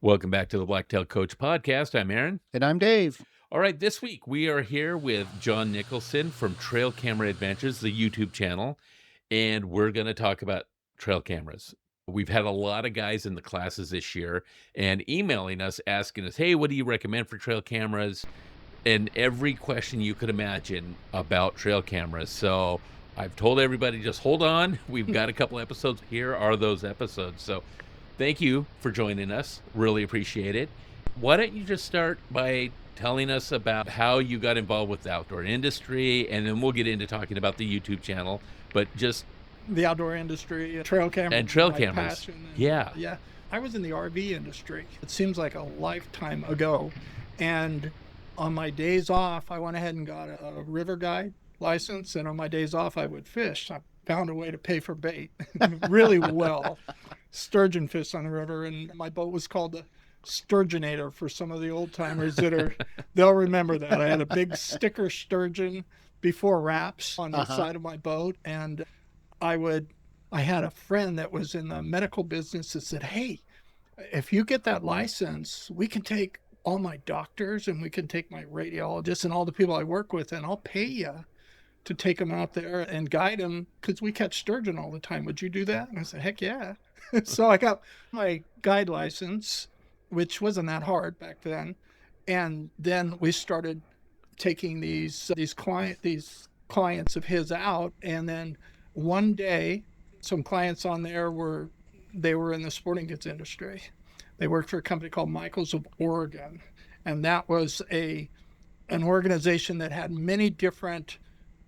Welcome back to the Blacktail Coach Podcast. I'm Aaron. And I'm Dave. All right, this week we are here with John Nicholson from Trail Camera Adventures, the YouTube channel, and we're going to talk about trail cameras. We've had a lot of guys in the classes this year and emailing us, asking us, hey, what do you recommend for trail cameras? And every question you could imagine about trail cameras. So I've told everybody, just hold on. We've got a couple episodes. Here are those episodes. So thank you for joining us. Really appreciate it. Why don't you just start by telling us about how you got involved with the outdoor industry, and then we'll get into talking about the YouTube channel, but just the outdoor industry, trail cameras. And trail my cameras. Passion Yeah. I was in the RV industry. It seems like a lifetime ago. And on my days off, I went ahead and got a river guide license. And on my days off, I would fish. I found a way to pay for bait really well. Sturgeon fish on the river. And my boat was called the Sturgeonator for some of the old timers they'll remember that. I had a big sticker sturgeon before wraps on the side of my boat. And I had a friend that was in the medical business that said, hey, if you get that license, we can take all my doctors and we can take my radiologists and all the people I work with, and I'll pay you to take them out there and guide them because we catch sturgeon all the time. Would you do that? And I said, heck yeah. So I got my guide license, which wasn't that hard back then. And then we started taking these clients of his out. And then one day, some clients on there were in the sporting goods industry. They worked for a company called Michaels of Oregon. And that was an organization that had many different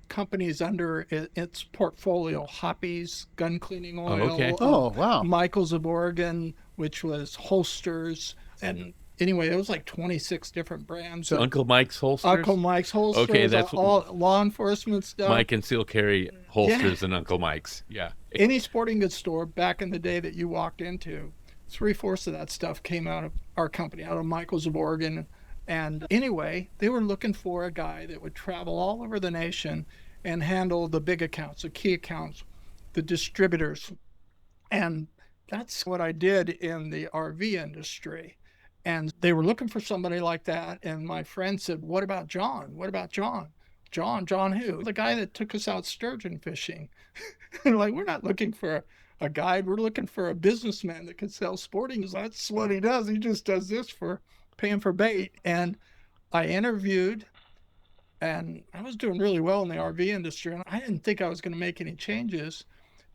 companies under its portfolio. Hoppies, gun cleaning oil. Oh, okay. Oh, wow. Michaels of Oregon, which was holsters. And anyway, it was like 26 different brands. So Uncle Mike's holsters? Uncle Mike's holsters. Okay, that's all law enforcement stuff. Mike can still carry holsters and Uncle Mike's. Yeah. Any sporting goods store back in the day that you walked into, 3/4 of that stuff came out of our company, out of Michaels of Oregon. And anyway, they were looking for a guy that would travel all over the nation and handle the big accounts, the key accounts, the distributors. And that's what I did in the RV industry. And they were looking for somebody like that. And my friend said, what about John? What about John? John who? The guy that took us out sturgeon fishing. And like, we're not looking for a guide. We're looking for a businessman that can sell sporting. That's what he does. He just does this for paying for bait. And I interviewed, and I was doing really well in the RV industry. And I didn't think I was going to make any changes.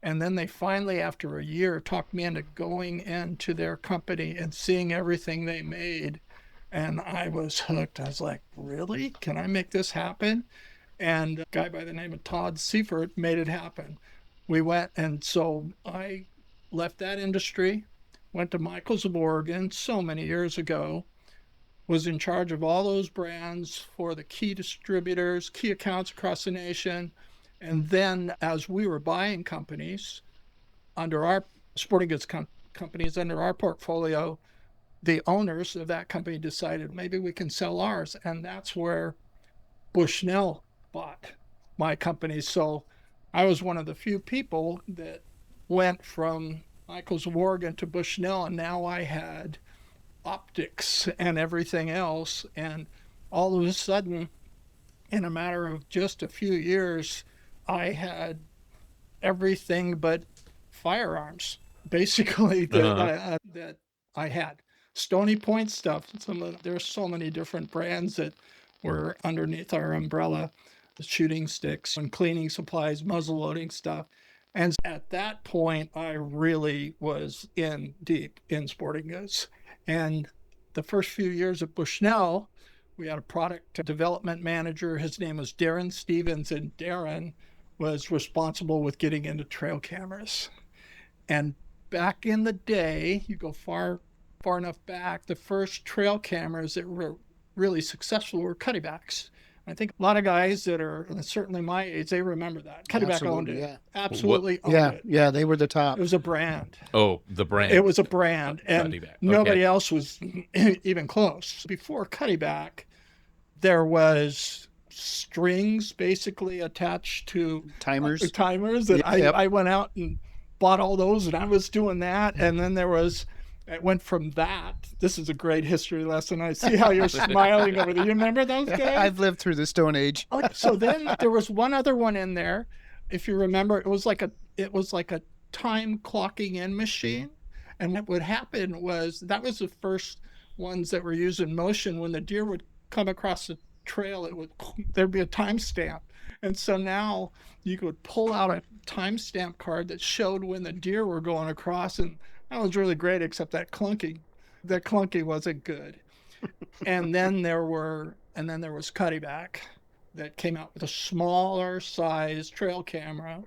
And then they finally, after a year, talked me into going into their company and seeing everything they made. And I was hooked. I was like, really? Can I make this happen? And a guy by the name of Todd Seifert made it happen. We went, and so I left that industry, went to Michaels of Oregon so many years ago, was in charge of all those brands for the key distributors, key accounts across the nation. And then as we were buying companies under our sporting goods companies under our portfolio, the owners of that company decided maybe we can sell ours. And that's where Bushnell bought my company. So I was one of the few people that went from Michaels of Oregon to Bushnell, and now I had optics and everything else. And all of a sudden, in a matter of just a few years, I had everything but firearms, basically, that I had. Stony Point stuff. There's so many different brands that were underneath our umbrella. The shooting sticks and cleaning supplies, muzzle loading stuff. And at that point, I really was in deep in sporting goods. And the first few years at Bushnell, we had a product development manager. His name was Darren Stevens, and Darren was responsible with getting into trail cameras. And back in the day, you go far enough back, the first trail cameras that were really successful were cuttybacks. I think a lot of guys that are certainly my age, they remember that. Cuttyback owned it. Yeah. Absolutely owned it. Yeah, they were the top. It was a brand. Oh, the brand. It was a brand. And Cuttyback. nobody Okay. else was even close. Before Cuttyback, there was strings basically attached to Timers. And Yep. I went out and bought all those, and I was doing that. And then there was It went from that. This is a great history lesson. I see how you're smiling over there. You remember those guys? I've lived through the Stone Age. Oh, so then there was one other one in there. If you remember, it was like a time clocking in machine. And what would happen was that was the first ones that were used in motion. When the deer would come across the trail, there'd be a timestamp. And so now you could pull out a timestamp card that showed when the deer were going across, and that was really great, except that clunky wasn't good. And then there was Cuddyback that came out with a smaller size trail camera.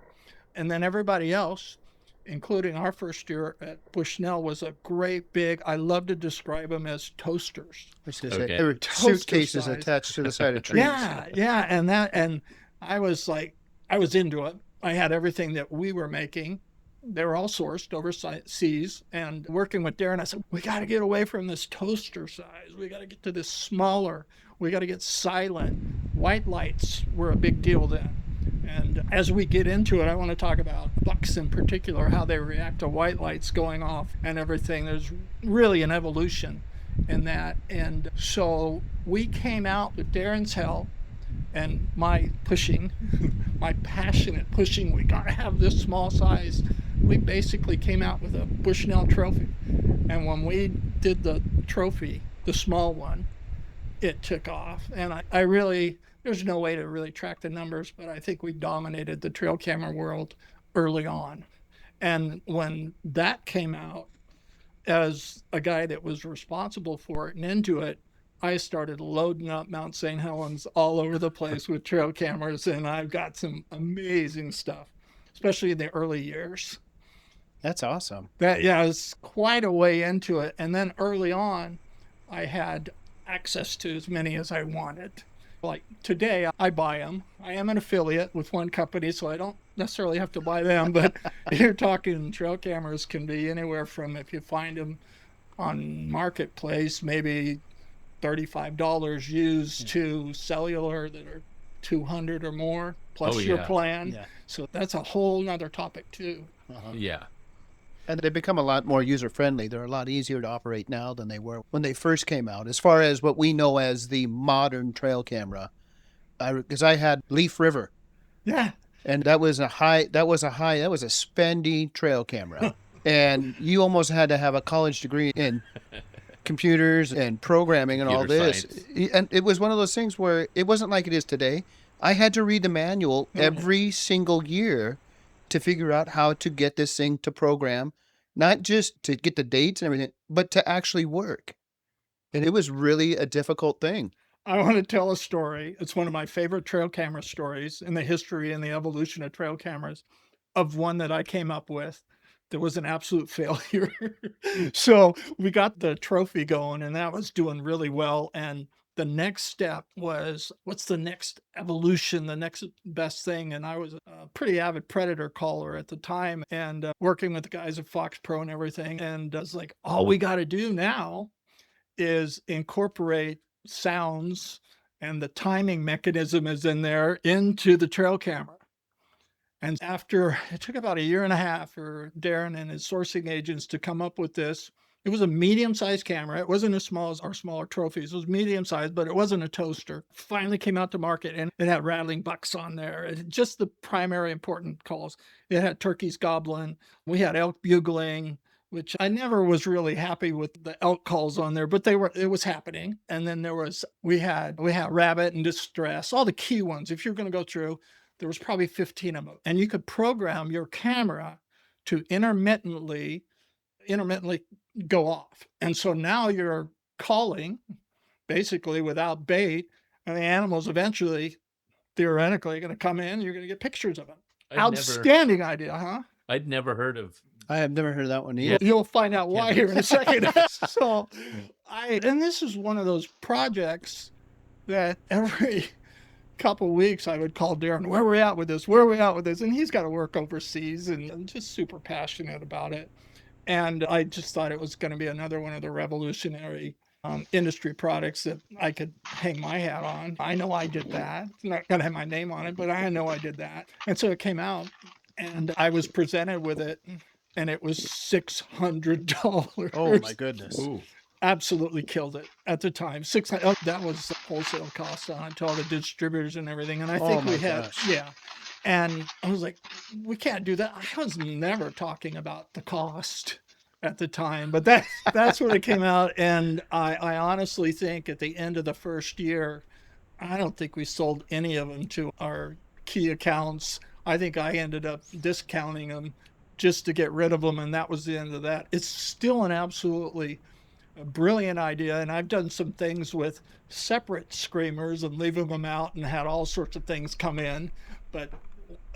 And then everybody else, including our first year at Bushnell, was a great big, I love to describe them as toasters. Which is Okay. there were Toaster suitcases size. attached to the side of trees. Yeah. And I was into it. I had everything that we were making. They were all sourced overseas, and working with Darren, I said, we got to get away from this toaster size. We got to get to this smaller. We got to get silent. White lights were a big deal then. And as we get into it, I want to talk about bucks in particular, how they react to white lights going off and everything. There's really an evolution in that. And so we came out with Darren's help and my pushing, my passionate pushing. We got to have this small size. We basically came out with a Bushnell trophy. And when we did the trophy, the small one, it took off. And I really, there's no way to really track the numbers, but I think we dominated the trail camera world early on. And when that came out, as a guy that was responsible for it and into it, I started loading up Mount St. Helens all over the place with trail cameras, and I've got some amazing stuff, especially in the early years. That's awesome. I was quite a way into it. And then early on, I had access to as many as I wanted. Like today, I buy them. I am an affiliate with one company, so I don't necessarily have to buy them. But you're talking trail cameras can be anywhere from, if you find them on Marketplace, maybe $35 used to cellular that are 200 or more plus Oh, your yeah. plan. Yeah. So that's a whole nother topic too. Yeah. And they've become a lot more user-friendly. They're a lot easier to operate now than they were when they first came out. As far as what we know as the modern trail camera, because I had Leaf River, Yeah. and that was a spendy trail camera. And you almost had to have a college degree in computers and programming and all Computer this. science. And it was one of those things where it wasn't like it is today. I had to read the manual every single year to figure out how to get this thing to program, not just to get the dates and everything, but to actually work. And it was really a difficult thing. I want to tell a story. It's one of my favorite trail camera stories in the history and the evolution of trail cameras, of one that I came up with that was an absolute failure. So we got the trophy going, and that was doing really well. And the next step was, what's the next evolution, the next best thing? And I was a pretty avid predator caller at the time, and working with the guys at Fox Pro and everything. And I was like, all we got to do now is incorporate sounds, and the timing mechanism is in there, into the trail camera. And after, it took about a year and a half for Darren and his sourcing agents to come up with this. It was a medium-sized camera. It wasn't as small as our smaller trophies. It was medium-sized, but it wasn't a toaster. Finally came out to market, and it had rattling bucks on there. Just the primary important calls. It had turkeys gobbling. We had elk bugling, which I never was really happy with the elk calls on there, but it was happening. And then we had rabbit and distress, all the key ones. If you're going to go through, there was probably 15 of them. And you could program your camera to intermittently go off. And so now you're calling basically without bait, and the animals eventually, theoretically, are going to come in. You're going to get pictures of them. Outstanding idea, huh? I'd never heard of. I have never heard of that one either. You'll find out why here in a second. So and this is one of those projects that every couple of weeks I would call Darren, where are we at with this? Where are we at with this? And he's got to work overseas, and I'm just super passionate about it. And I just thought it was going to be another one of the revolutionary industry products that I could hang my hat on. I know I did that. I'm not going to have my name on it, but I know I did that. And so it came out, and I was presented with it and it was $600. Oh my goodness. Ooh. Absolutely killed it at the time. 600, that was the wholesale cost on it to all the distributors and everything. And I Oh think my we had, gosh. yeah. And I was like, we can't do that. I was never talking about the cost at the time, but that's when it came out. And I honestly think at the end of the first year, I don't think we sold any of them to our key accounts. I think I ended up discounting them just to get rid of them. And that was the end of that. It's still an absolutely brilliant idea. And I've done some things with separate screamers and leaving them out and had all sorts of things come in. But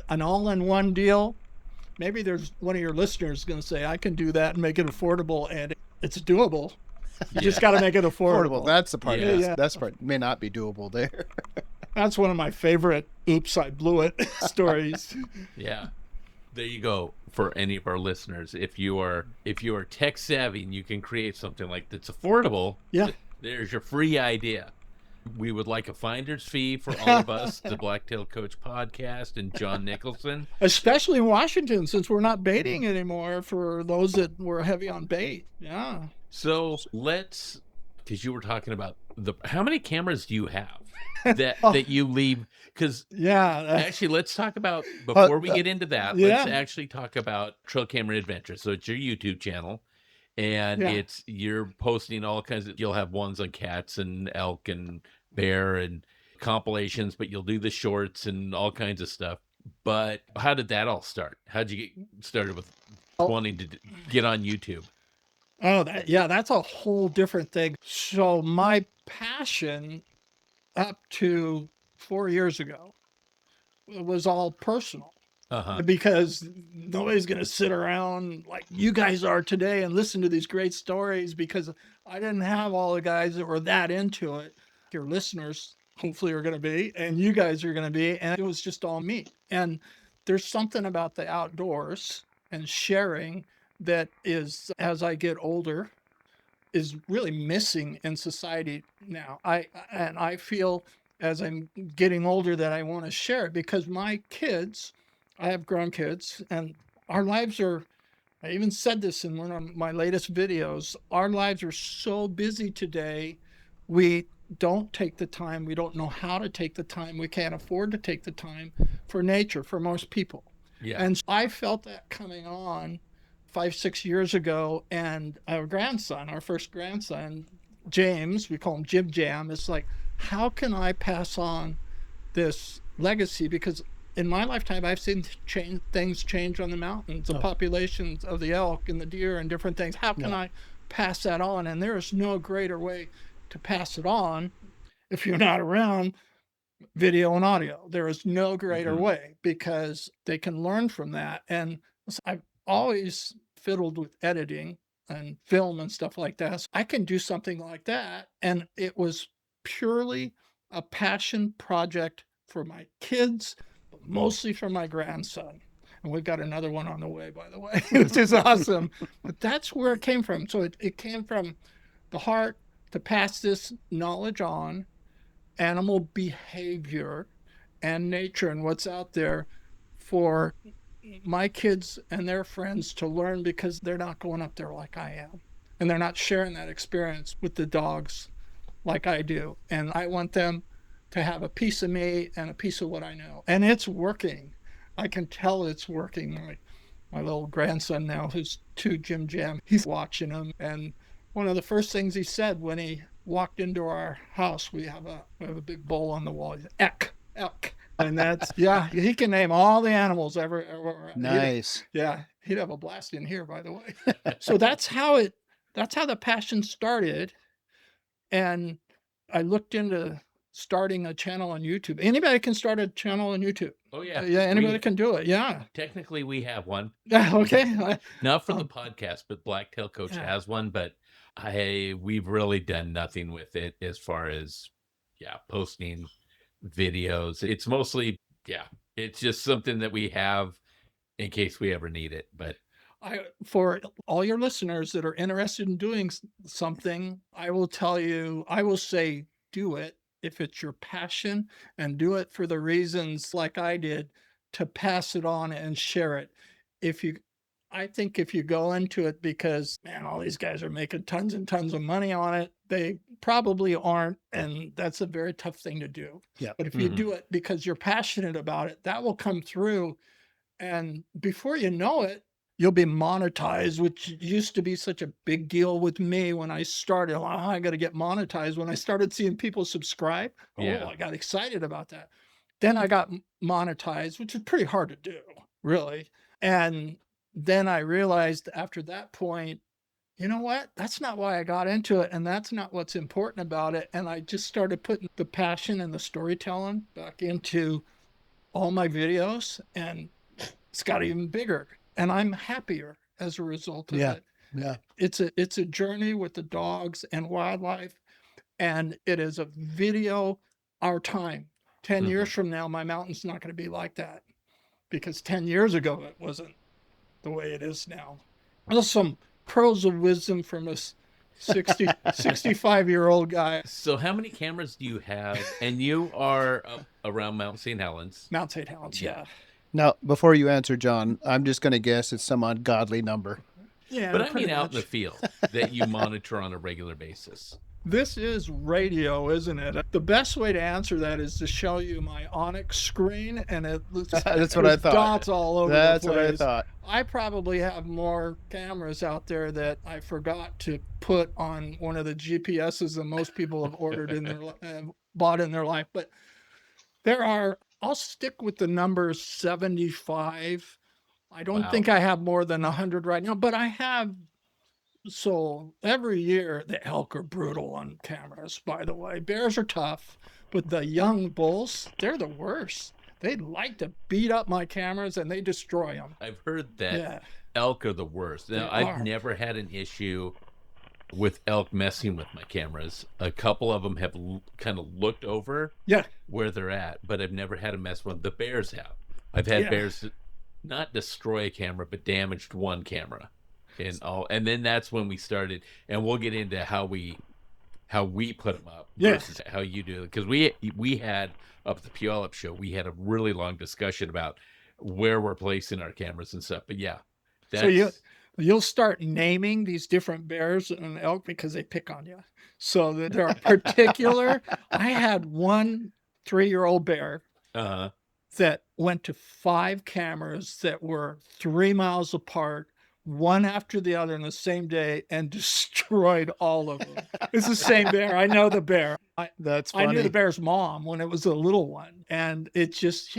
an all-in-one deal, maybe there's one of your listeners going to say, I can do that and make it affordable. And it's doable. You just got to make it affordable. That's the part. Yeah. That's the part may not be doable there. That's one of my favorite oops, I blew it stories. Yeah. There you go. For any of our listeners, if you are tech savvy and you can create something like that's affordable, Yeah. there's your free idea. We would like a finder's fee for all of us, the Blacktail Coach Podcast and John Nicholson. Especially in Washington, since we're not baiting anymore for those that were heavy on bait. Yeah. So let's, because you were talking about how many cameras do you have that you leave? Because Yeah. actually, let's talk about, before we get into that, let's yeah. actually talk about Trail Camera Adventures. So it's your YouTube channel, and Yeah. you're posting all kinds of, you'll have ones on cats and elk and bear and compilations, but you'll do the shorts and all kinds of stuff. But how did that all start? How'd you get started with wanting to get on YouTube? Oh, that's a whole different thing. So my passion up to 4 years ago was all personal. Because nobody's going to sit around like you guys are today and listen to these great stories, because I didn't have all the guys that were that into it. Your listeners hopefully are going to be, and you guys are going to be, and it was just all me. And there's something about the outdoors and sharing that is, as I get older, is really missing in society now. I feel as I'm getting older that I want to share it, because my kids, I have grown kids, and our lives are, I even said this in one of my latest videos, our lives are so busy today. We don't take the time. We don't know how to take the time. We can't afford to take the time for nature for most people. Yeah. And I felt that coming on 5-6 years ago, and our grandson, our first grandson, James, we call him Jib Jam. It's like, how can I pass on this legacy? Because in my lifetime, I've seen things change on the mountains, the populations of the elk and the deer and different things. How can I pass that on? And there is no greater way to pass it on if you're not around video and audio. There is no greater way, because they can learn from that. And I've always fiddled with editing and film and stuff like that. So I can do something like that. And it was purely a passion project for my kids, but mostly for my grandson. And we've got another one on the way, by the way, which is awesome. But that's where it came from. So it came from the heart to pass this knowledge on, animal behavior and nature and what's out there for my kids and their friends to learn, because they're not going up there like I am. And they're not sharing that experience with the dogs like I do. And I want them to have a piece of me and a piece of what I know. And it's working. I can tell it's working. My little grandson now, who's 2 Jim Jam, he's watching them. And one of the first things he said when he walked into our house, we have a big bowl on the wall. He's elk. And that's, yeah, he can name all the animals ever. Nice. He'd have a blast in here, by the way. So that's how the passion started. And I looked into starting a channel on YouTube. Anybody can start a channel on YouTube. Oh, yeah. Yeah, anybody can do it. Yeah. Technically, we have one. Okay. Not for the podcast, but Blacktail Coach has one. But we've really done nothing with it as far as, posting videos. It's mostly, it's just something that we have in case we ever need it. But for all your listeners that are interested in doing something, I will say, do it if it's your passion, and do it for the reasons like I did, to pass it on and share it. I think if you go into it because, man, all these guys are making tons and tons of money on it, they probably aren't. And that's a very tough thing to do. Yeah. But if you do it because you're passionate about it, that will come through. And before you know it, you'll be monetized, which used to be such a big deal with me when I started. Oh, I got to get monetized. When I started seeing people subscribe, Yeah. I got excited about that. Then I got monetized, which is pretty hard to do, really. And then I realized after that point, you know what? That's not why I got into it. And that's not what's important about it. And I just started putting the passion and the storytelling back into all my videos. And it's got even bigger. And I'm happier as a result of it. Yeah. It's a journey with the dogs and wildlife. And it is a video our time. 10 years from now, my mountain's not going to be like that. Because 10 years ago, it wasn't the way it is now. There's some pearls of wisdom from a 65-year-old guy. So how many cameras do you have? And you are around Mount St. Helens. Mount St. Helens, yeah. Now, before you answer, John, I'm just going to guess it's some ungodly number. Yeah, But I mean pretty out in much. the field that you monitor on a regular basis. This is radio, isn't it? The best way to answer that is to show you my Onyx screen, and That's what I thought. Dots all over That's the place. what I thought. I probably have more cameras out there that I forgot to put on one of the GPSs than most people have ordered in their bought in their life. But there are. I'll stick with the number 75. I don't Wow. think I have more than 100 right now, but I have. So every year the elk are brutal on cameras, by the way. Bears are tough, but the young bulls, they're the worst. They like to beat up my cameras and they destroy them. I've heard that Yeah. elk are the worst. Now, They I've are. never had an issue with elk messing with my cameras. A couple of them have kind of looked over Yeah. where they're at, but I've never had a mess with them. The bears have. I've had Yeah. bears not destroy a camera, but damaged one camera. And then that's when we started, and we'll get into how we put them up Yeah. versus how you do it. Because we had up at the Puyallup show, we had a really long discussion about where we're placing our cameras and stuff. But yeah, that's, So you'll start naming these different bears and elk because they pick on you. So that they're particular. I had one 3-year-old bear that went to 5 cameras that were 3 miles apart, one after the other in the same day, and destroyed all of them. It's the same bear. I know the bear. That's I funny. knew the bear's mom when it was a little one. And it just,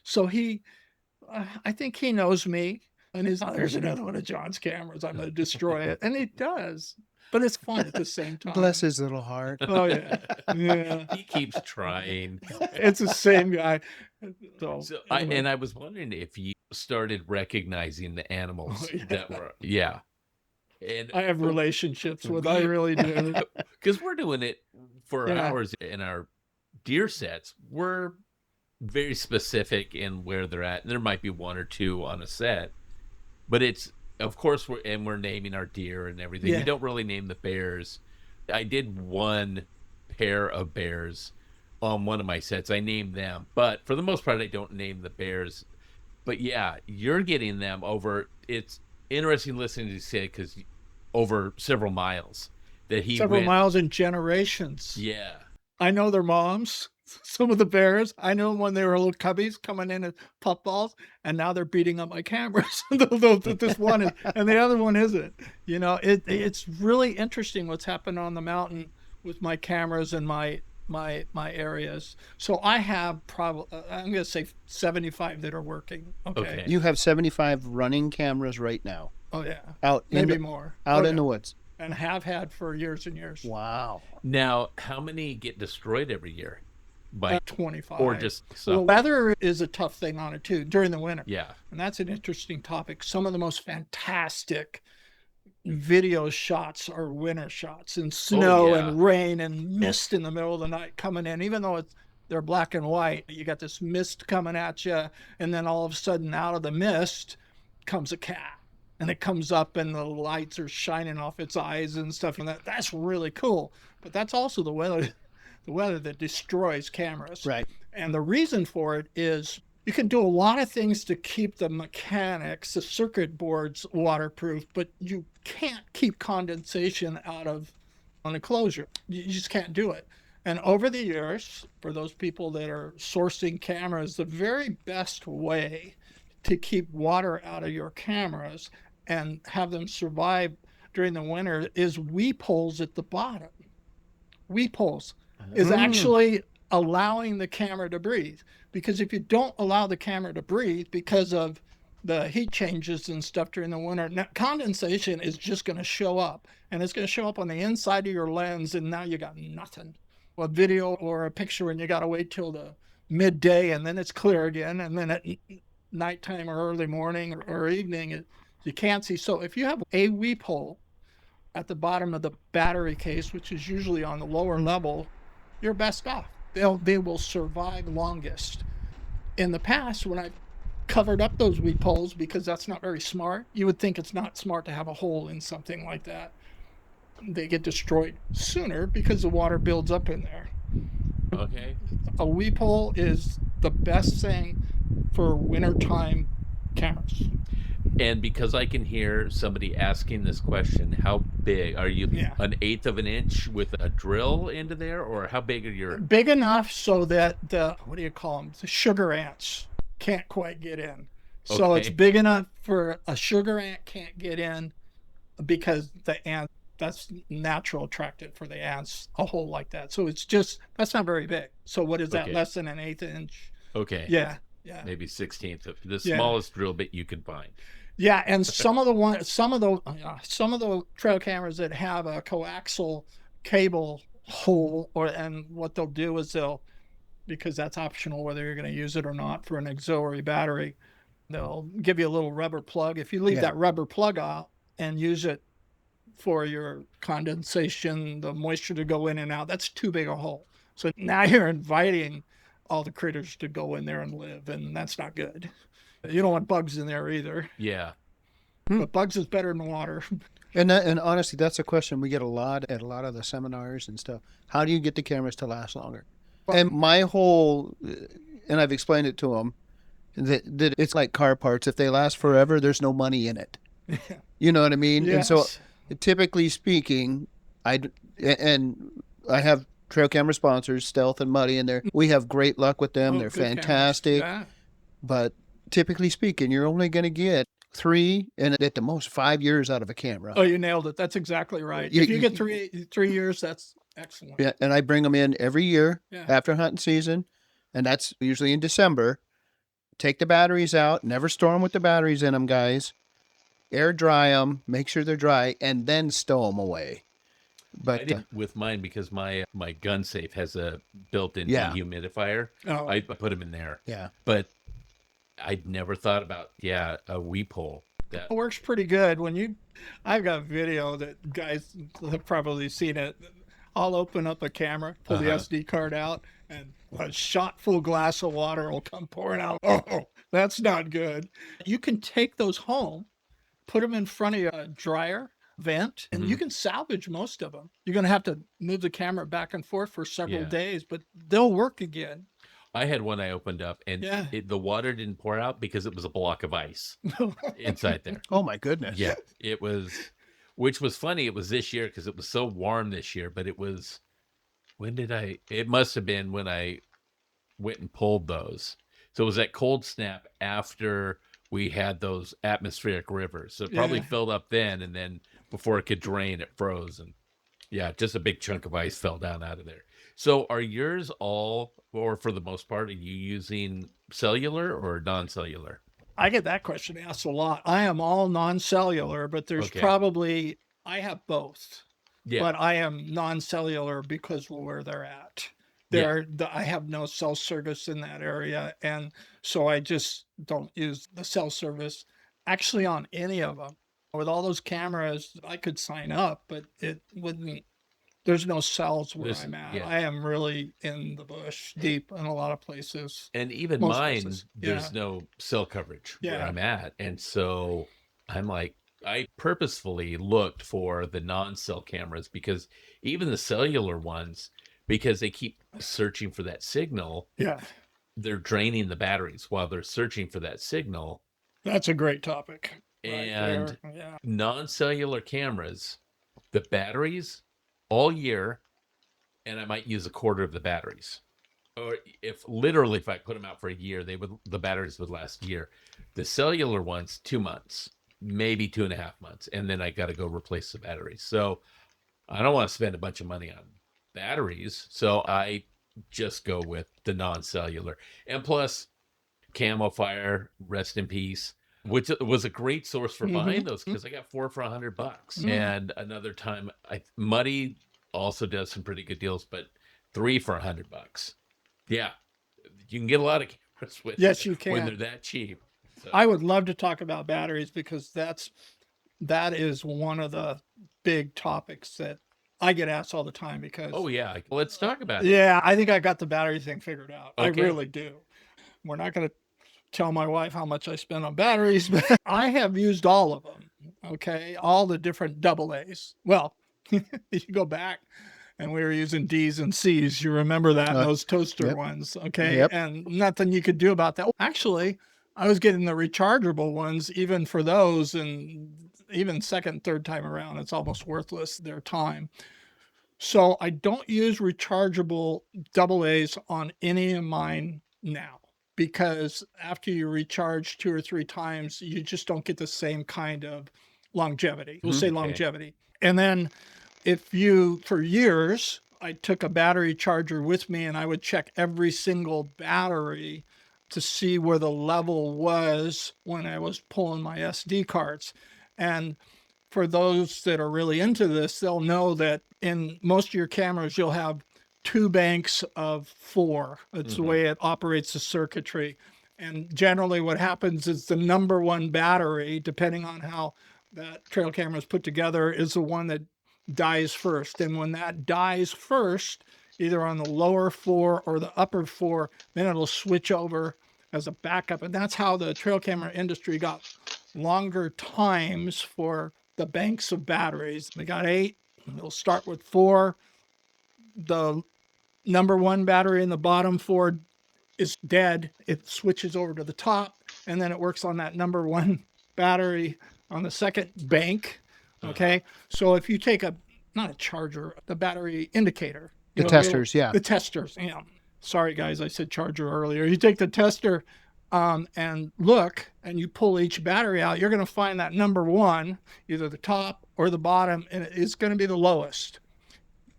So I think he knows me. And he's like, there's another one of John's cameras. I'm going to destroy it. And he does. But it's fun at the same time. Bless his little heart. Oh, yeah. Yeah. he keeps trying. It's the same guy. So I was wondering if you started recognizing the animals that were, And I have relationships with, I really do. because we're doing it for Yeah. hours in our deer sets. We're very specific in where they're at. There might be one or two on a set, but it's, of course, we're naming our deer and everything. Yeah. You don't really name the bears. I did one pair of bears on one of my sets. I named them, but for the most part, I don't name the bears. But yeah, you're getting them over. It's interesting listening to you say, because over several miles that he Several went. miles and generations. Yeah. I know their moms. Some of the bears, I know them when they were little cubbies coming in as pup balls, and now they're beating up my cameras. This one is, and the other one isn't. You know, it's really interesting what's happened on the mountain with my cameras and my areas. So I have probably, I'm going to say 75 that are working. Okay. You have 75 running cameras right now. Oh yeah. Out in Maybe the, more. Out Oh, in yeah. the woods. And have had for years and years. Wow. Now, how many get destroyed every year? By 25. or just Well, some? weather is a tough thing on it too during the winter. Yeah. And that's an interesting topic. Some of the most fantastic video shots are winter shots, and snow yeah. and rain and mist in the middle of the night coming in. Even though they're black and white, you got this mist coming at you, and then all of a sudden out of the mist comes a cat. And it comes up and the lights are shining off its eyes and stuff, and that's really cool. But that's also the weather that destroys cameras. Right. And the reason for it is You can do a lot of things to keep the mechanics, the circuit boards waterproof, but you can't keep condensation out of an enclosure. You just can't do it. And over the years, for those people that are sourcing cameras, the very best way to keep water out of your cameras and have them survive during the winter is weep holes at the bottom. Weep holes is actually allowing the camera to breathe. Because if you don't allow the camera to breathe because of the heat changes and stuff during the winter, now, condensation is just going to show up. And it's going to show up on the inside of your lens, and now you got nothing. A video or a picture, and you got to wait till the midday, and then it's clear again. And then at nighttime or early morning or evening, you can't see. So if you have a weep hole at the bottom of the battery case, which is usually on the lower level, you're best off. They will survive longest. In the past, when I covered up those weep holes, because that's not very smart, you would think it's not smart to have a hole in something like that. They get destroyed sooner because the water builds up in there. Okay. A weep hole is the best thing for wintertime cameras. And because I can hear somebody asking this question, how big are you? Yeah. An eighth of an inch with a drill into there, or how big are your? Big enough so that the, what do you call them? The sugar ants can't quite get in. So it's big enough for a sugar ant can't get in, because the ant, that's natural attractant for the ants, a hole like that. So it's just, that's not very big. So what is that? Okay. Less than an eighth inch? Okay. Yeah. Maybe 16th of the Yeah. smallest drill bit you can find. Yeah, and some of the trail cameras that have a coaxial cable hole, and what they'll do is because that's optional whether you're going to use it or not for an auxiliary battery, they'll give you a little rubber plug. If you leave that rubber plug out and use it for your condensation, the moisture to go in and out, that's too big a hole. So now you're inviting all the critters to go in there and live, and that's not good. You don't want bugs in there either. Yeah. But bugs is better than water. And honestly, that's a question we get a lot at a lot of the seminars and stuff. How do you get the cameras to last longer? And my whole, and I've explained it to them, that it's like car parts. If they last forever, there's no money in it. You know what I mean? Yes. And so, typically speaking, I have trail camera sponsors, Stealth and Muddy, and we have great luck with them. They're fantastic. Yeah. But typically speaking, you're only going to get 3 and at the most 5 years out of a camera. Oh, you nailed it. That's exactly right. If you get 3 years, that's excellent. Yeah, and I bring them in every year Yeah. after hunting season, and that's usually in December. Take the batteries out, never store them with the batteries in them, guys. Air dry them, make sure they're dry, and then stow them away. But I did with mine because my gun safe has a built-in dehumidifier. Oh. I put them in there. yeah, But I'd never thought about a weep hole. That It works pretty good. I've got a video that guys have probably seen it. I'll open up a camera, pull the SD card out, and a shot full glass of water will come pouring out. Oh, that's not good. You can take those home, put them in front of a dryer vent, and you can salvage most of them. You're going to have to move the camera back and forth for several days, but they'll work again. I had one I opened up, and the water didn't pour out because it was a block of ice inside there. oh my goodness. Yeah, it was, which was funny. It was this year because it was so warm this year, but it was, it must have been when I went and pulled those. So it was that cold snap after we had those atmospheric rivers. So it probably filled up then, and then before it could drain, it froze. And just a big chunk of ice fell down out of there. So are yours all, or for the most part, are you using cellular or non-cellular? I get that question asked a lot. I am all non-cellular, but there's probably, I have both. Yeah. But I am non-cellular because of where they're at. I have no cell service in that area, and so I just don't use the cell service actually on any of them. With all those cameras, I could sign up, but it wouldn't. There's no cells where I'm at. I am really in the bush, deep in a lot of places. And even mine, there's no cell coverage where I'm at. And so I'm like, I purposefully looked for the non-cell cameras, because even the cellular ones, because they keep searching for that signal. Yeah. they're draining the batteries while they're searching for that signal. That's a great topic. And Right there. Yeah. non-cellular cameras, the batteries all year, and I might use a quarter of the batteries. Or if I put them out for a year, the batteries would last a year. The cellular ones, 2 months, maybe 2.5 months, and then I got to go replace the batteries. So I don't want to spend a bunch of money on batteries, so I just go with the non-cellular. And plus, Camo Fire, rest in peace, which was a great source for buying those, because I got 4 for $100. And another time, Muddy also does some pretty good deals, but 3 for $100. Yeah, you can get a lot of cameras with Yes, you when can. they're that cheap. So, I would love to talk about batteries because that is one of the big topics that I get asked all the time because oh yeah, let's talk about it. yeah, I think I got the battery thing figured out. I Okay. really do. We're not going to tell my wife how much I spend on batteries, but I have used all of them. Okay. All the different double A's. Well, you go back and we were using D's and C's. You remember that, those toaster Yep. ones. Okay. Yep. And nothing you could do about that. Actually, I was getting the rechargeable ones even for those, and even second, third time around, it's almost worthless their time. So I don't use rechargeable double A's on any of mine now, because after you recharge 2 or 3 times, you just don't get the same kind of longevity. We'll say Okay. longevity. And then for years, I took a battery charger with me and I would check every single battery to see where the level was when I was pulling my SD cards. And for those that are really into this, they'll know that in most of your cameras, you'll have 2 banks of 4. That's the way it operates the circuitry. And generally what happens is the number 1 battery, depending on how that trail camera is put together, is the one that dies first. And when that dies first, either on the lower 4 or the upper 4, then it'll switch over as a backup. And that's how the trail camera industry got longer times for the banks of batteries. They got 8. They'll start with 4. The number 1 battery in the bottom 4 is dead. It switches over to the top, and then it works on that number 1 battery on the second bank. Okay. So if you take not a charger, the battery indicator. The testers, yeah. The testers, yeah. Sorry, guys, I said charger earlier. You take the tester and look, and you pull each battery out, you're going to find that number 1, either the top or the bottom, and it's going to be the lowest.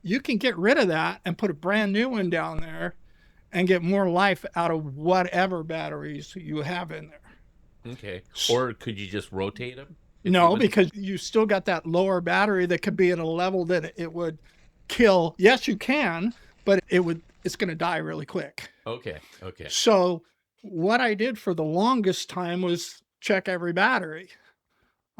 You can get rid of that and put a brand new one down there and get more life out of whatever batteries you have in there. Okay. Or could you just rotate them? No, because you still got that lower battery that could be at a level that it would kill. Yes, you can, but it's going to die really quick. Okay. So what I did for the longest time was check every battery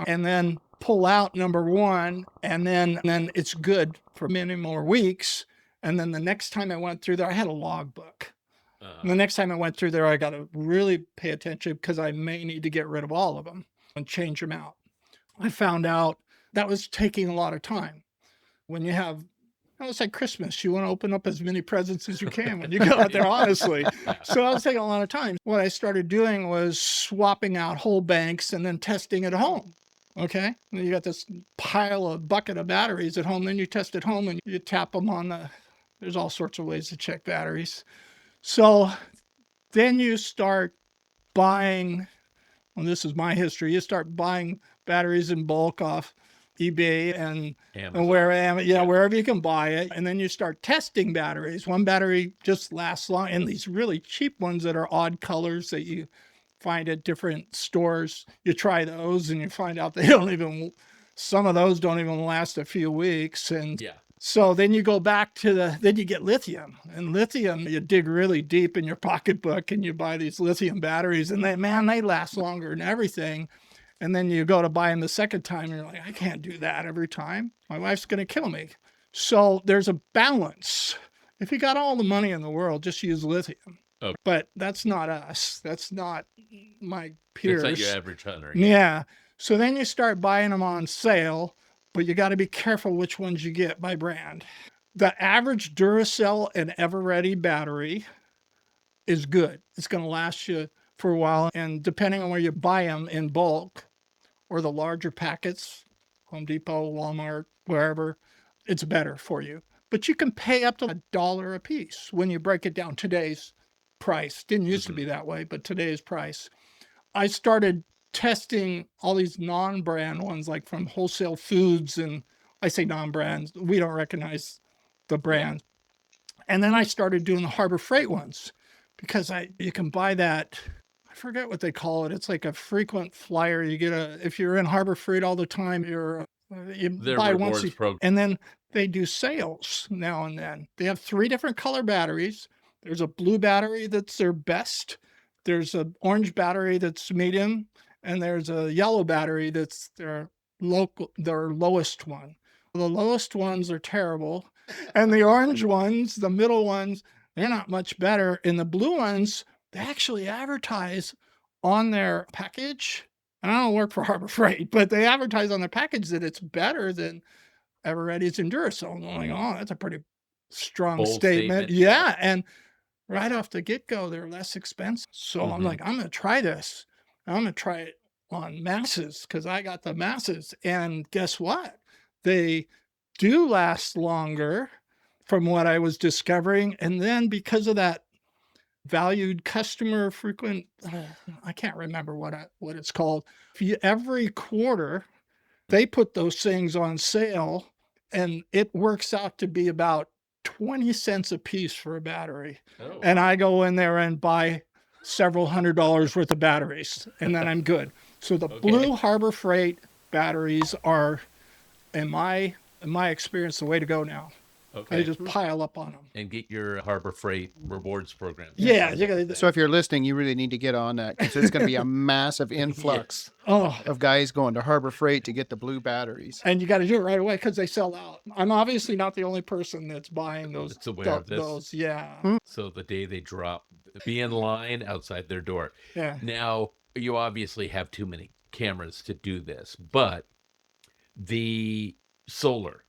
and then pull out number 1, and then it's good for many more weeks. And then the next time I went through there, I had a logbook. And the next time I went through there, I got to really pay attention because I may need to get rid of all of them and change them out. I found out that was taking a lot of time. When you have, it's like Christmas. You want to open up as many presents as you can when you go out there, honestly. So I was taking a lot of time. What I started doing was swapping out whole banks and then testing at home. Okay. And you got this bucket of batteries at home. Then you test at home and you tap them on there's all sorts of ways to check batteries. So then you start buying, well, this is my history. You start buying batteries in bulk off eBay and wherever you can buy it. And then you start testing batteries. One battery just lasts long. And these really cheap ones that are odd colors that you find at different stores, you try those and you find out some of those don't even last a few weeks. And so then you go back then you get lithium. And lithium, you dig really deep in your pocketbook and you buy these lithium batteries, and they last longer than everything. And then you go to buy them the second time and you're like, I can't do that every time. My wife's going to kill me. So there's a balance. If you got all the money in the world, just use lithium. Okay. But that's not us. That's not my peers. It's not your average hunter. Yeah. So then you start buying them on sale, but you got to be careful which ones you get by brand. The average Duracell and Everready battery is good. It's going to last you for a while. And depending on where you buy them in bulk or the larger packets, Home Depot, Walmart, wherever, it's better for you. But you can pay up to $1 a piece when you break it down. Today's price didn't used to be that way, but today's price. I started testing all these non-brand ones, like from Wholesale Foods, and I say non-brands, we don't recognize the brand. And then I started doing the Harbor Freight ones because you can buy that. I forget what they call it. It's like a frequent flyer. You get if you're in Harbor Freight all the time, you Their buy rewards once, program. and then they do sales now and then. They have 3 different color batteries. There's a blue battery that's their best. There's an orange battery that's medium, and there's a yellow battery that's their lowest one. The lowest ones are terrible, and the orange ones, the middle ones, they're not much better. And the blue ones, they actually advertise on their package. And I don't work for Harbor Freight, but they advertise on their package that it's better than Eveready's Endurosol. I'm going, oh, that's a pretty strong Bold statement. statement. Yeah. And right off the get-go, they're less expensive. So I'm like, I'm going to try this. I'm going to try it on masses because I got the masses. And guess what? They do last longer from what I was discovering. And then because of that valued customer frequent, I can't remember what it's called. Every quarter, they put those things on sale, and it works out to be about 20 cents a piece for a battery. Oh. And I go in there and buy several $100s worth of batteries, and then I'm good. So the blue Harbor Freight batteries are, in my experience, the way to go now. Okay. They just pile up on them. And get your Harbor Freight rewards program. Yeah. So if you're listening, you really need to get on that because it's going to be a massive influx of guys going to Harbor Freight to get the blue batteries. And you got to do it right away because they sell out. I'm obviously not the only person that's buying those. That's aware of this. Those, yeah. So the day they drop, be in line outside their door. Yeah. Now, you obviously have too many cameras to do this, but the solar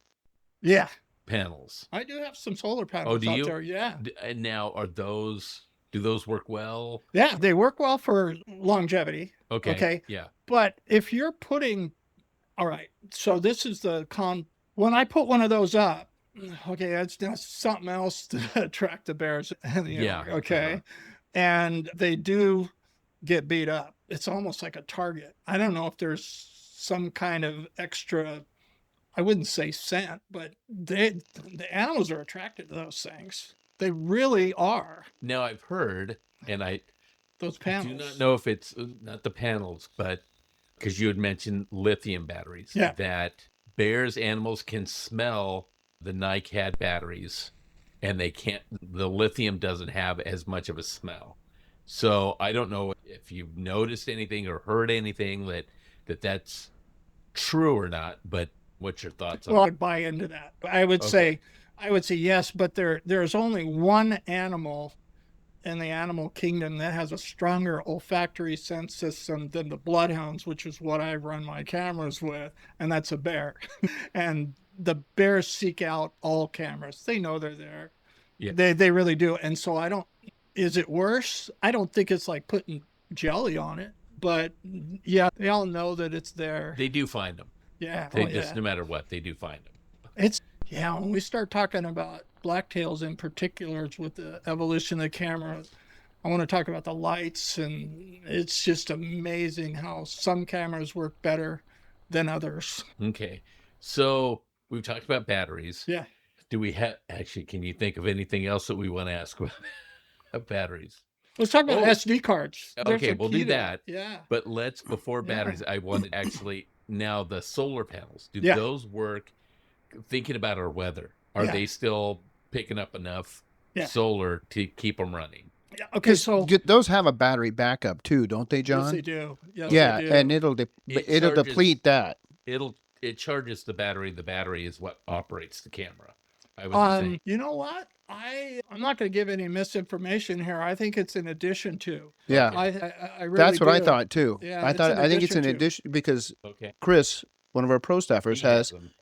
panels. I do have some solar panels do out you? there. Yeah. And now, do those work well? Yeah, they work well for longevity. Okay. Yeah. But if you're all right, so this is when I put one of those up, that's something else to attract the bears. Okay. And they do get beat up. It's almost like a target. I don't know if there's some kind of extra, I wouldn't say scent, but the animals are attracted to those things. They really are. Now I've heard, and those panels. do not know if it's not the panels, but because you had mentioned lithium batteries, that animals can smell the NiCad batteries, and the lithium doesn't have as much of a smell. So I don't know if you've noticed anything or heard anything that's true or not, but what's your thoughts on Well, that? I buy into that. I would say yes, but there's only one animal in the animal kingdom that has a stronger olfactory sense system than the bloodhounds, which is what I run my cameras with, and that's a bear. And the bears seek out all cameras. They know they're there. Yeah. They really do. And so is it worse? I don't think it's like putting jelly on it, but yeah, they all know that it's there. They do find them. Yeah. No matter what, they do find them. When we start talking about blacktails in particular with the evolution of the camera, I want to talk about the lights, and it's just amazing how some cameras work better than others. Okay. So we've talked about batteries. Yeah. Do we can you think of anything else that we want to ask about batteries? Let's talk about SD cards. Okay, we'll do that. Yeah. But before batteries, I want to actually, now the solar panels, do those work? Thinking about our weather, are they still picking up enough solar to keep them running? Yeah. Okay, so those have a battery backup too, don't they, John? Yes, they do. Yes, yeah, they do. and it'll deplete that. It charges the battery. The battery is what operates the camera. I would say. You know what? I'm not going to give any misinformation here. I think it's in addition to. Yeah, I really that's what do. I thought too. Yeah, I think it's in addition because Chris, one of our pro staffers,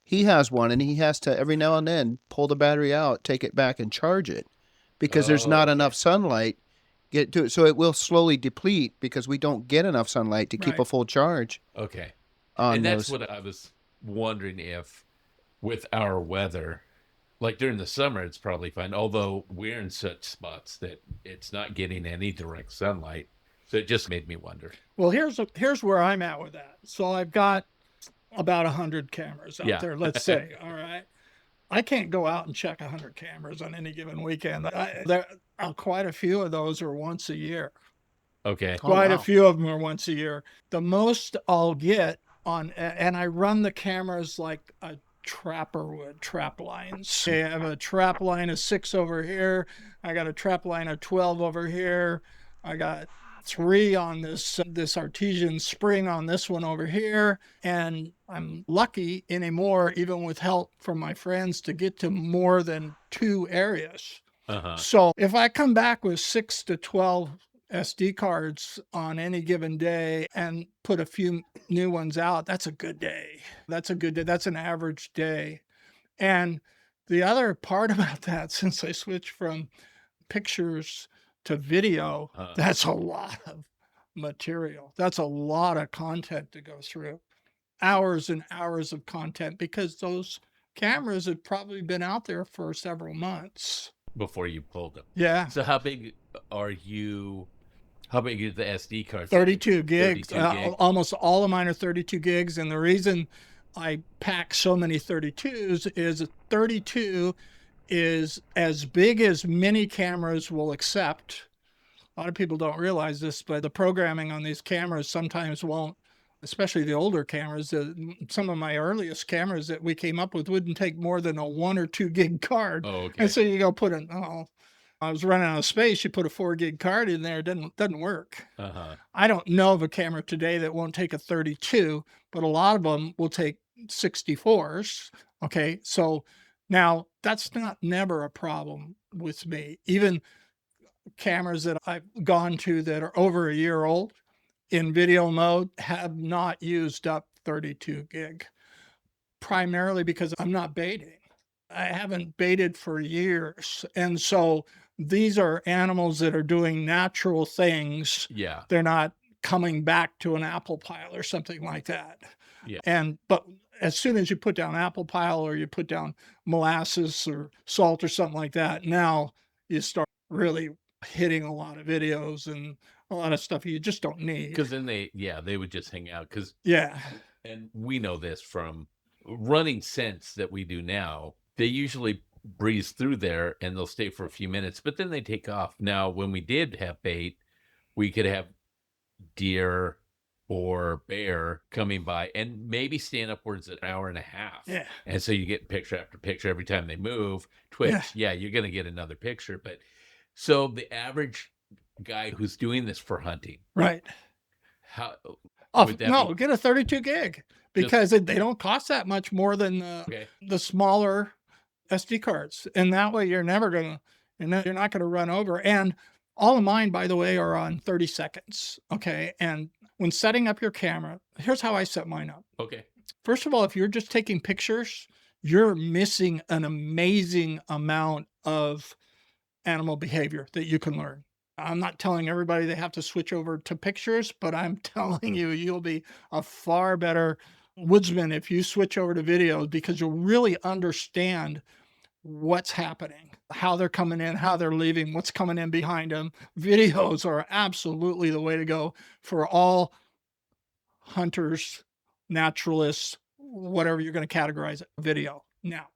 he has one, and he has to every now and then pull the battery out, take it back, and charge it because there's not enough sunlight get to it. So it will slowly deplete because we don't get enough sunlight to keep a Right. full charge Okay. on And that's those. what I was wondering, if with our weather, like during the summer, it's probably fine. Although we're in such spots that it's not getting any direct sunlight. So it just made me wonder. Well, here's where I'm at with that. So I've got about 100 cameras out Yeah. there, let's say. All right. I can't go out and check 100 cameras on any given weekend. Quite a few of those are once a year. Okay. Oh, Quite a wow. few of them are once a year. The most I'll get and I run the cameras like a trapper would, trap lines. Okay, I have a trap line of 6 over here. I got a trap line of 12 over here. I got 3 on this artesian spring on this one over here. And I'm lucky anymore, even with help from my friends, to get to more than 2 areas. Uh-huh. So if I come back with 6 to 12 SD cards on any given day and put a few new ones out, that's a good day. That's a good day. That's an average day. And the other part about that, since I switched from pictures to video, that's a lot of material. That's a lot of content to go through. Hours and hours of content, because those cameras have probably been out there for several months. Before you pulled them. Yeah. So how big is the SD card? 32 gigs. 32 gigs. Almost all of mine are 32 gigs. And the reason I pack so many 32s is 32 is as big as many cameras will accept. A lot of people don't realize this, but the programming on these cameras sometimes won't, especially the older cameras. Some of my earliest cameras that we came up with wouldn't take more than a 1 or 2 gig card. Oh, okay. And so you go put I was running out of space. You put a 4 gig card in there, it doesn't work. Uh-huh. I don't know of a camera today that won't take a 32, but a lot of them will take 64s. Okay, so now that's never a problem with me. Even cameras that I've gone to that are over a year old in video mode have not used up 32 gig, primarily because I'm not baiting. I haven't baited for years. And so these are animals that are doing natural things. Yeah. They're not coming back to an apple pile or something like that. Yeah. But as soon as you put down apple pile or you put down molasses or salt or something like that, now you start really hitting a lot of videos and a lot of stuff you just don't need. Because then they would just hang out. Yeah. And we know this from running scents that we do now. They usually breeze through there and they'll stay for a few minutes, but then they take off. Now, when we did have bait, we could have deer or bear coming by and maybe stand upwards an hour and a half. Yeah. And so you get picture after picture every time they move, twitch. Yeah, you're going to get another picture. But so the average guy who's doing this for hunting, Right. how would that get a 32 gig because they don't cost that much more than the smaller SD cards. And that way you're not going to run over. And all of mine, by the way, are on 30 seconds. Okay. And when setting up your camera, here's how I set mine up. Okay. First of all, if you're just taking pictures, you're missing an amazing amount of animal behavior that you can learn. I'm not telling everybody they have to switch over to pictures, but I'm telling you, you'll be a far better woodsman if you switch over to videos, because you'll really understand what's happening, how they're coming in, how they're leaving, what's coming in behind them. Videos are absolutely the way to go for all hunters, naturalists, whatever you're going to categorize it, video. Now,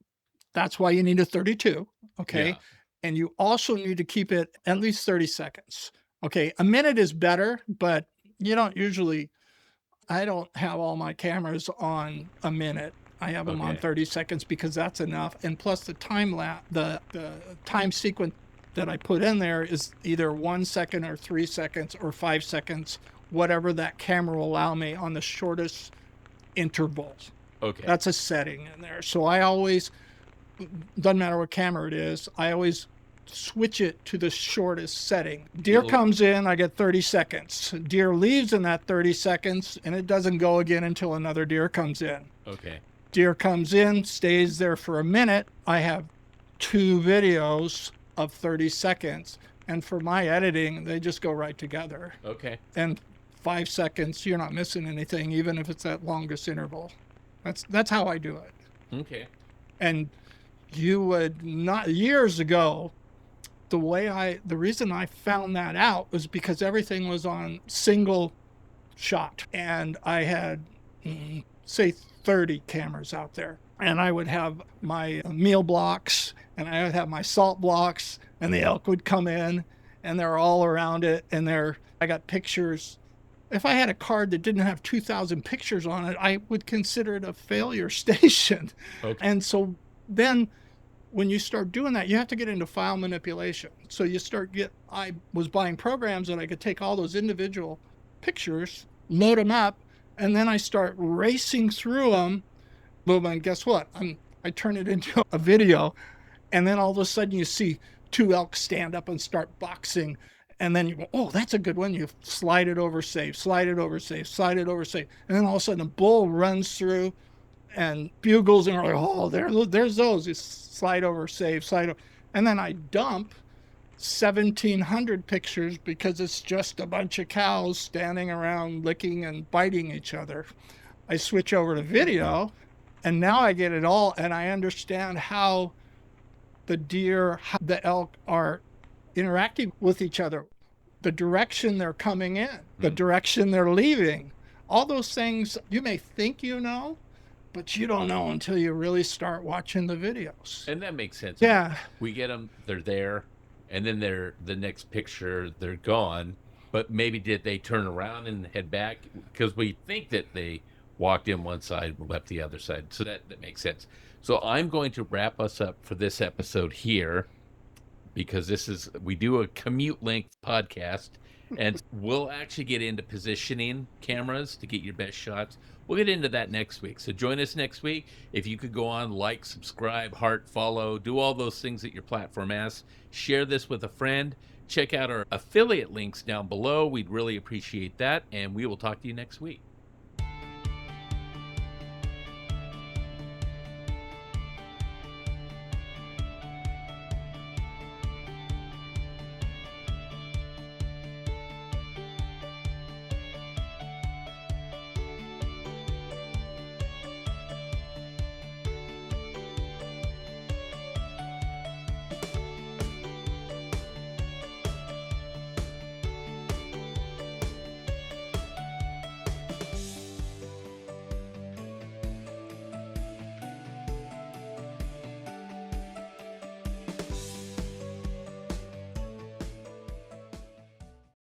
that's why you need a 32, okay? Yeah. And you also need to keep it at least 30 seconds. Okay, a minute is better, but you don't usually, I don't have all my cameras on a minute. I have them on 30 seconds because that's enough. And plus the the time sequence that I put in there is either 1 second or 3 seconds or 5 seconds, whatever that camera will allow me on the shortest intervals. Okay. That's a setting in there. So I always, doesn't matter what camera it is, I always switch it to the shortest setting. Deer comes in, I get 30 seconds. Deer leaves in that 30 seconds, and it doesn't go again until another deer comes in. Okay. Deer comes in, stays there for a minute. I have 2 videos of 30 seconds. And for my editing, they just go right together. Okay. And 5 seconds, you're not missing anything, even if it's that longest interval. That's how I do it. Okay. And you would not, years ago, the reason I found that out was because everything was on single shot. And I had, say, 30 cameras out there. And I would have my meal blocks, and I would have my salt blocks, and the elk would come in, and they're all around it. And I got pictures. If I had a card that didn't have 2,000 pictures on it, I would consider it a failure station. Okay. And so then when you start doing that, you have to get into file manipulation. So I was buying programs that I could take all those individual pictures, load them up, and then I start racing through them. Boom, and guess what? I turn it into a video, and then all of a sudden you see 2 elk stand up and start boxing. And then you go, oh, that's a good one. You slide it over, save, slide it over, save, slide it over, save. And then all of a sudden a bull runs through and bugles, and you're like, oh, there's those. You slide over, save, slide over. And then I dump 1,700 pictures because it's just a bunch of cows standing around licking and biting each other. I switch over to video, and now I get it all, and I understand how the deer, how the elk are interacting with each other, the direction they're coming in, the direction they're leaving. All those things you may think you know, but you don't know until you really start watching the videos. And that makes sense. Yeah. We get them, they're there, and then the next picture, they're gone. But maybe did they turn around and head back? Because we think that they walked in one side, left the other side. So that makes sense. So I'm going to wrap us up for this episode here, because we do a commute length podcast, and we'll actually get into positioning cameras to get your best shots. We'll get into that next week. So join us next week. If you could go on, like, subscribe, heart, follow, do all those things that your platform asks. Share this with a friend. Check out our affiliate links down below. We'd really appreciate that. And we will talk to you next week.